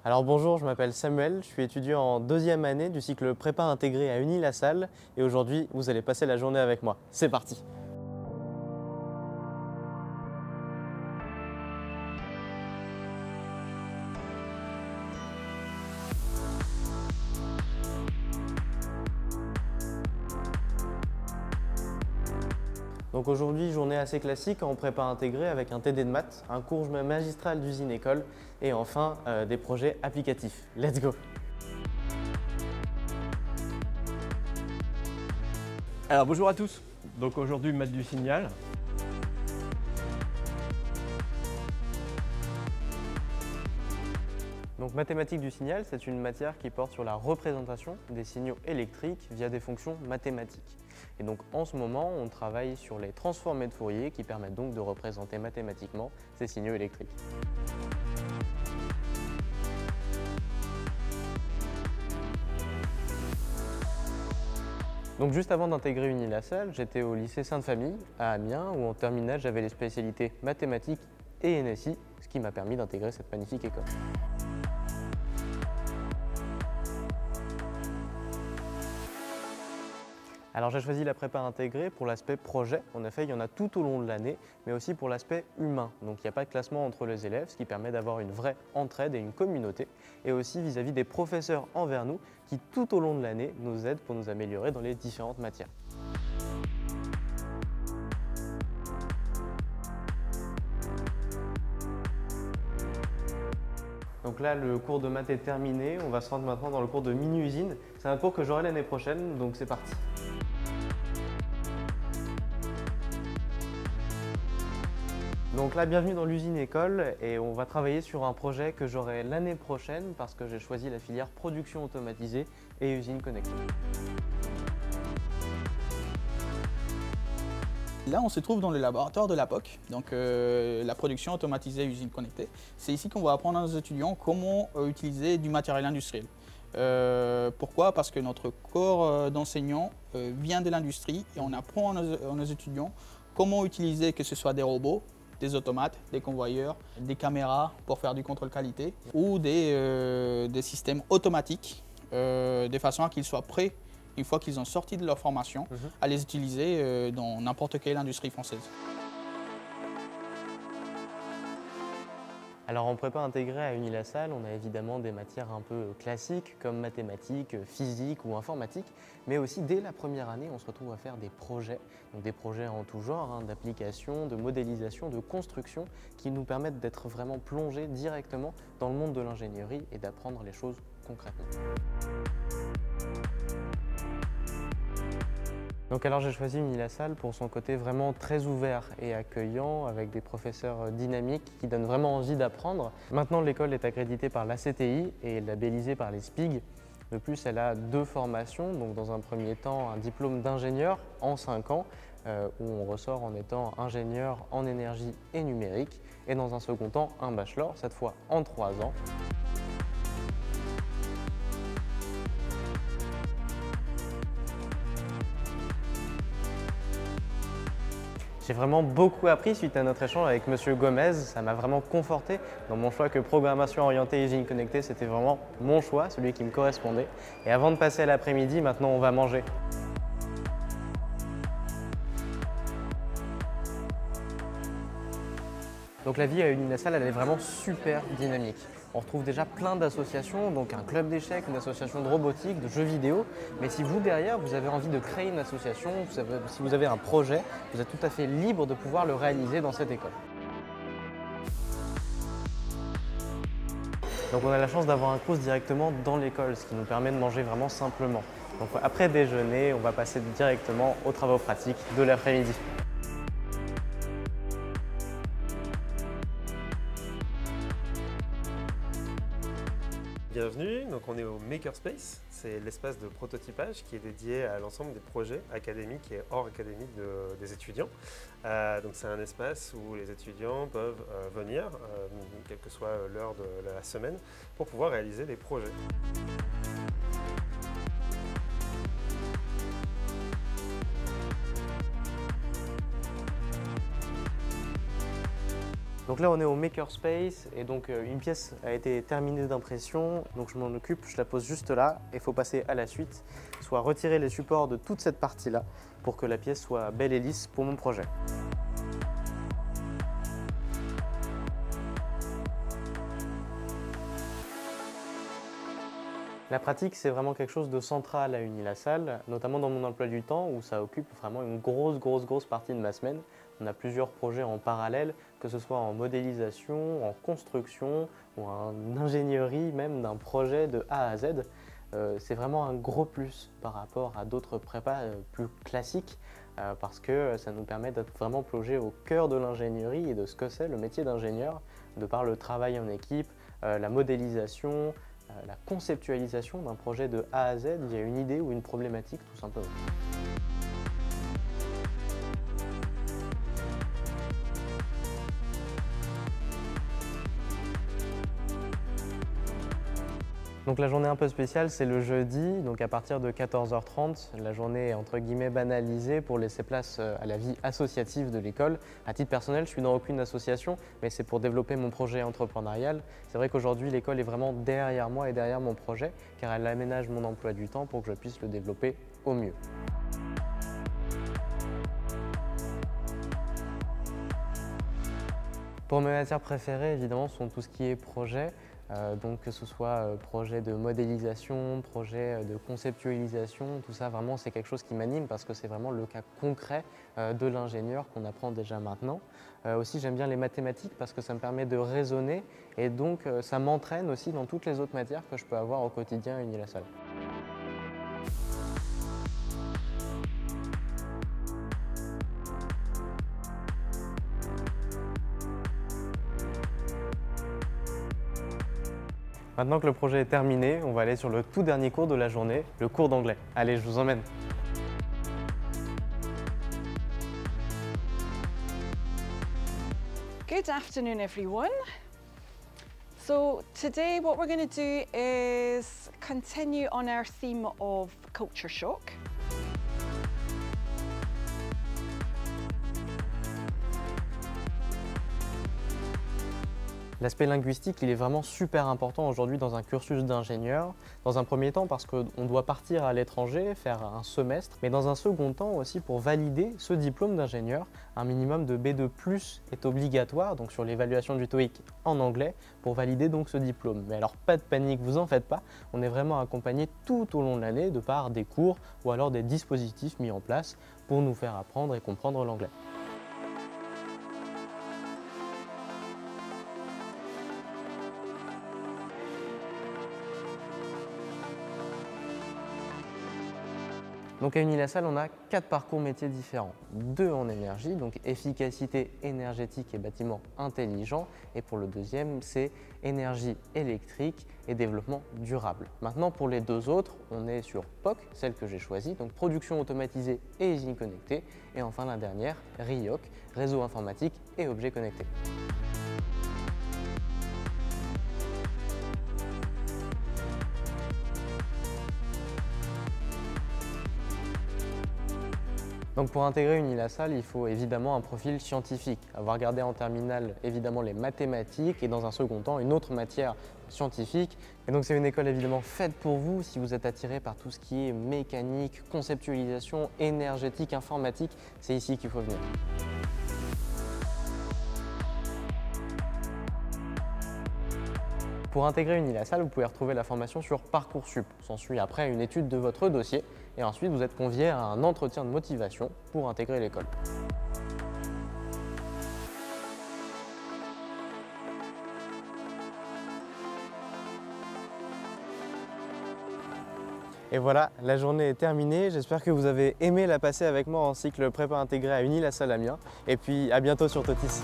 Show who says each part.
Speaker 1: Alors bonjour, je m'appelle Samuel, je suis étudiant en deuxième année du cycle prépa intégré à Uni-la-Salle et aujourd'hui vous allez passer la journée avec moi. C'est parti! Donc aujourd'hui, journée assez classique en prépa intégrée avec un TD de maths, un cours magistral d'usine-école et enfin des projets applicatifs. Let's go!
Speaker 2: Alors bonjour à tous, donc aujourd'hui maths du signal.
Speaker 1: Donc mathématiques du signal, c'est une matière qui porte sur la représentation des signaux électriques via des fonctions mathématiques. Et donc en ce moment, on travaille sur les transformés de Fourier qui permettent donc de représenter mathématiquement ces signaux électriques. Donc juste avant d'intégrer Uni-la-Salle, j'étais au lycée Sainte-Famille à Amiens où en terminale j'avais les spécialités mathématiques et NSI, ce qui m'a permis d'intégrer cette magnifique école. Alors j'ai choisi la prépa intégrée pour l'aspect projet. En effet, il y en a tout au long de l'année, mais aussi pour l'aspect humain. Donc il n'y a pas de classement entre les élèves, ce qui permet d'avoir une vraie entraide et une communauté. Et aussi vis-à-vis des professeurs envers nous, qui tout au long de l'année nous aident pour nous améliorer dans les différentes matières. Donc là, le cours de maths est terminé. On va se rendre maintenant dans le cours de mini-usine. C'est un cours que j'aurai l'année prochaine, donc c'est parti. Donc là, bienvenue dans l'usine école et on va travailler sur un projet que j'aurai l'année prochaine parce que j'ai choisi la filière production automatisée et usine connectée.
Speaker 3: Là, on se trouve dans le laboratoire de l'APOC, donc la production automatisée usine connectée. C'est ici qu'on va apprendre à nos étudiants comment utiliser du matériel industriel. Pourquoi? Parce que notre corps d'enseignants vient de l'industrie et on apprend à nos étudiants comment utiliser, que ce soit des robots, des automates, des convoyeurs, des caméras pour faire du contrôle qualité ou des systèmes automatiques de façon à qu'ils soient prêts, une fois qu'ils ont sorti de leur formation, à les utiliser dans n'importe quelle industrie française.
Speaker 1: Alors en prépa intégrée à Uni-la-Salle, on a évidemment des matières un peu classiques comme mathématiques, physique ou informatique, mais aussi dès la première année, on se retrouve à faire des projets, donc des projets en tout genre, d'application, de modélisation, de construction, qui nous permettent d'être vraiment plongés directement dans le monde de l'ingénierie et d'apprendre les choses concrètement. Donc alors j'ai choisi Uni-la-Salle pour son côté vraiment très ouvert et accueillant avec des professeurs dynamiques qui donnent vraiment envie d'apprendre. Maintenant l'école est accréditée par l'ACTI et labellisée par les SPIG. De plus elle a 2 formations, donc dans un premier temps un diplôme d'ingénieur en 5 ans où on ressort en étant ingénieur en énergie et numérique et dans un second temps un bachelor, cette fois en 3 ans. J'ai vraiment beaucoup appris suite à notre échange avec Monsieur Gomez. Ça m'a vraiment conforté dans mon choix que programmation orientée usine connectée, c'était vraiment mon choix, celui qui me correspondait. Et avant de passer à l'après-midi, maintenant on va manger. Donc la vie à Uni-la-Salle, elle est vraiment super dynamique. On retrouve déjà plein d'associations, donc un club d'échecs, une association de robotique, de jeux vidéo. Mais si vous, derrière, vous avez envie de créer une association, si vous avez un projet, vous êtes tout à fait libre de pouvoir le réaliser dans cette école. Donc on a la chance d'avoir un crous directement dans l'école, ce qui nous permet de manger vraiment simplement. Donc après déjeuner, on va passer directement aux travaux pratiques de l'après-midi.
Speaker 4: Bienvenue, donc on est au Makerspace, c'est l'espace de prototypage qui est dédié à l'ensemble des projets académiques et hors académiques des étudiants. Donc c'est un espace où les étudiants peuvent venir, quelle que soit l'heure de la semaine, pour pouvoir réaliser des projets.
Speaker 1: Donc là on est au Makerspace et donc une pièce a été terminée d'impression, donc je m'en occupe, je la pose juste là et il faut passer à la suite, soit retirer les supports de toute cette partie-là pour que la pièce soit belle et lisse pour mon projet. La pratique, c'est vraiment quelque chose de central à Unilassal, notamment dans mon emploi du temps où ça occupe vraiment une grosse partie de ma semaine. On a plusieurs projets en parallèle, que ce soit en modélisation, en construction ou en ingénierie même d'un projet de A à Z. C'est vraiment un gros plus par rapport à d'autres prépas plus classiques parce que ça nous permet d'être vraiment plongé au cœur de l'ingénierie et de ce que c'est le métier d'ingénieur, de par le travail en équipe, la modélisation, la conceptualisation d'un projet de A à Z, il y a une idée ou une problématique tout simplement. Donc la journée un peu spéciale, c'est le jeudi, donc à partir de 14h30, la journée est entre guillemets banalisée pour laisser place à la vie associative de l'école. À titre personnel, je suis dans aucune association, mais c'est pour développer mon projet entrepreneurial. C'est vrai qu'aujourd'hui, l'école est vraiment derrière moi et derrière mon projet, car elle aménage mon emploi du temps pour que je puisse le développer au mieux. Pour mes matières préférées, évidemment, sont tout ce qui est projet. Donc que ce soit projet de modélisation, projet de conceptualisation, tout ça vraiment c'est quelque chose qui m'anime parce que c'est vraiment le cas concret de l'ingénieur qu'on apprend déjà maintenant. Aussi j'aime bien les mathématiques parce que ça me permet de raisonner et donc ça m'entraîne aussi dans toutes les autres matières que je peux avoir au quotidien à Unilassal. Maintenant que le projet est terminé, on va aller sur le tout dernier cours de la journée, le cours d'anglais. Allez, je vous emmène.
Speaker 5: Good afternoon, everyone. So today what we're going to do is continue on our theme of culture shock.
Speaker 1: L'aspect linguistique, il est vraiment super important aujourd'hui dans un cursus d'ingénieur. Dans un premier temps parce qu'on doit partir à l'étranger, faire un semestre, mais dans un second temps aussi pour valider ce diplôme d'ingénieur. Un minimum de B2+ est obligatoire, donc sur l'évaluation du TOEIC en anglais, pour valider donc ce diplôme. Mais alors pas de panique, vous en faites pas, on est vraiment accompagné tout au long de l'année de par des cours ou alors des dispositifs mis en place pour nous faire apprendre et comprendre l'anglais. Donc à Unilassal, on a 4 parcours métiers différents. 2 en énergie, donc efficacité énergétique et bâtiments intelligents. Et pour le deuxième, c'est énergie électrique et développement durable. Maintenant, pour les 2 autres, on est sur POC, celle que j'ai choisie, donc production automatisée et usine connectée. Et enfin la dernière, RIOC, réseau informatique et objets connectés. Donc pour intégrer Unilassal, il faut évidemment un profil scientifique, avoir gardé en terminale évidemment les mathématiques et dans un second temps une autre matière scientifique. Et donc c'est une école évidemment faite pour vous si vous êtes attiré par tout ce qui est mécanique, conceptualisation, énergétique, informatique, c'est ici qu'il faut venir. Pour intégrer Unilassal, vous pouvez retrouver la formation sur Parcoursup. S'ensuit après une étude de votre dossier et ensuite vous êtes convié à un entretien de motivation pour intégrer l'école. Et voilà, la journée est terminée. J'espère que vous avez aimé la passer avec moi en cycle prépa intégré à Unilassal Amiens. Et puis à bientôt sur Totis.